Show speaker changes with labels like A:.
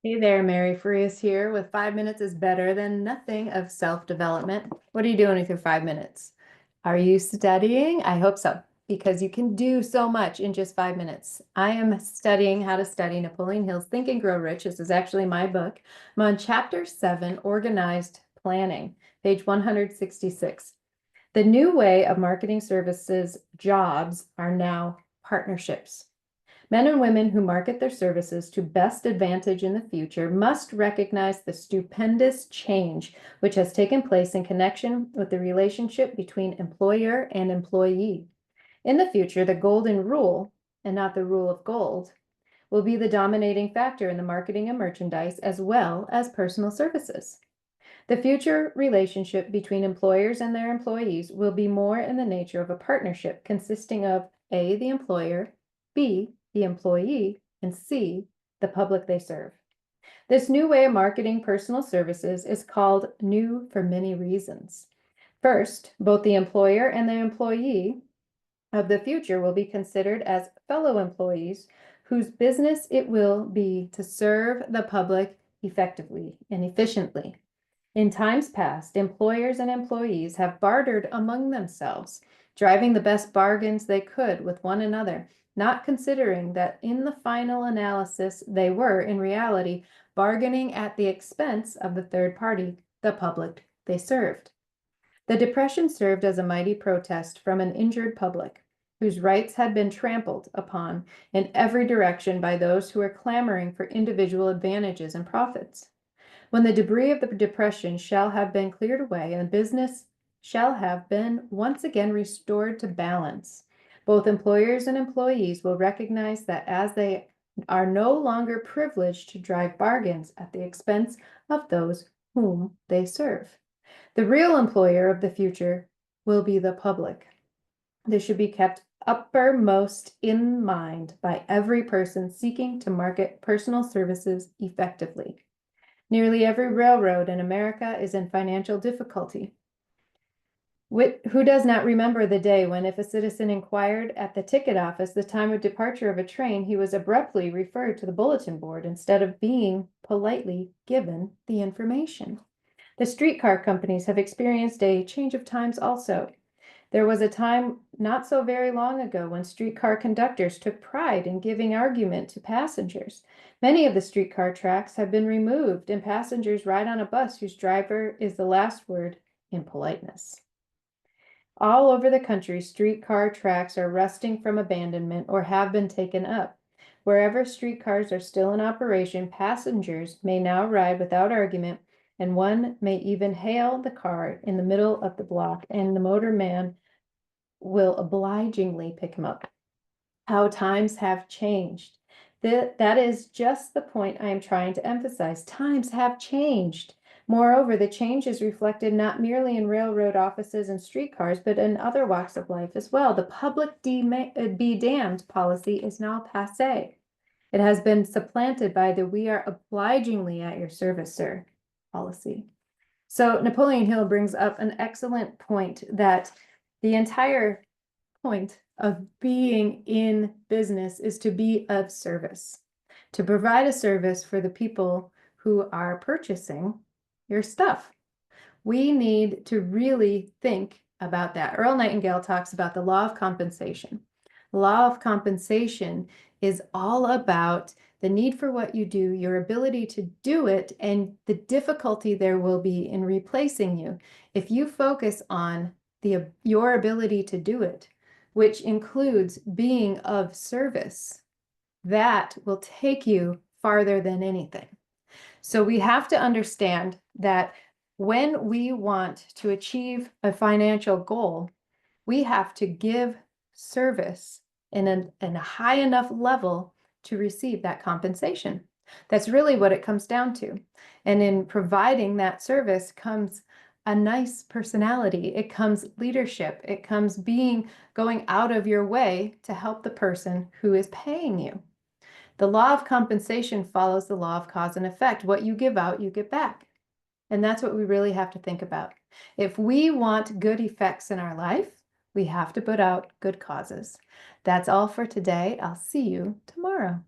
A: Hey there, Mary Frias here with 5 minutes is better than nothing of self-development. What are you doing with your 5 minutes? Are you studying? I hope so, because you can do so much in just 5 minutes. I am studying how to study Napoleon Hill's Think and Grow Rich. This is actually my book. I'm on chapter 7, Organized Planning, page 166. The new way of marketing services jobs are now partnerships. Men and women who market their services to best advantage in the future must recognize the stupendous change which has taken place in connection with the relationship between employer and employee. In the future, the golden rule, and not the rule of gold, will be the dominating factor in the marketing of merchandise as well as personal services. The future relationship between employers and their employees will be more in the nature of a partnership consisting of A, the employer, B, the employee, and C, the public they serve. This new way of marketing personal services is called new for many reasons. First, both the employer and the employee of the future will be considered as fellow employees whose business it will be to serve the public effectively and efficiently. In times past, employers and employees have bartered among themselves, driving the best bargains they could with one another, not considering that in the final analysis they were, in reality, bargaining at the expense of the third party, the public they served. The Depression served as a mighty protest from an injured public, whose rights had been trampled upon in every direction by those who were clamoring for individual advantages and profits. When the debris of the Depression shall have been cleared away and business shall have been once again restored to balance, both employers and employees will recognize that as they are no longer privileged to drive bargains at the expense of those whom they serve. The real employer of the future will be the public. This should be kept uppermost in mind by every person seeking to market personal services effectively. Nearly every railroad in America is in financial difficulty. Who does not remember the day when, if a citizen inquired at the ticket office the time of departure of a train, he was abruptly referred to the bulletin board instead of being politely given the information? The streetcar companies have experienced a change of times also. There was a time not so very long ago when streetcar conductors took pride in giving argument to passengers. Many of the streetcar tracks have been removed, and passengers ride on a bus whose driver is the last word in politeness. All over the country, streetcar tracks are rusting from abandonment or have been taken up. Wherever streetcars are still in operation, passengers may now ride without argument, and one may even hail the car in the middle of the block, and the motorman will obligingly pick him up. How times have changed. That is just the point I am trying to emphasize. Times have changed. Moreover, the change is reflected not merely in railroad offices and streetcars, but in other walks of life as well. The public be damned policy is now passe. It has been supplanted by the we are obligingly at your service, sir policy. So Napoleon Hill brings up an excellent point that the entire point of being in business is to be of service, to provide a service for the people who are purchasing your stuff. We need to really think about that. Earl Nightingale talks about the law of compensation. The law of compensation is all about the need for what you do, your ability to do it, and the difficulty there will be in replacing you. If you focus on your ability to do it, which includes being of service, that will take you farther than anything. So we have to understand that when we want to achieve a financial goal, we have to give service in a high enough level to receive that compensation. That's really what it comes down to. And in providing that service comes a nice personality. It comes leadership. It comes going out of your way to help the person who is paying you. The law of compensation follows the law of cause and effect. What you give out, you get back. And that's what we really have to think about. If we want good effects in our life, we have to put out good causes. That's all for today. I'll see you tomorrow.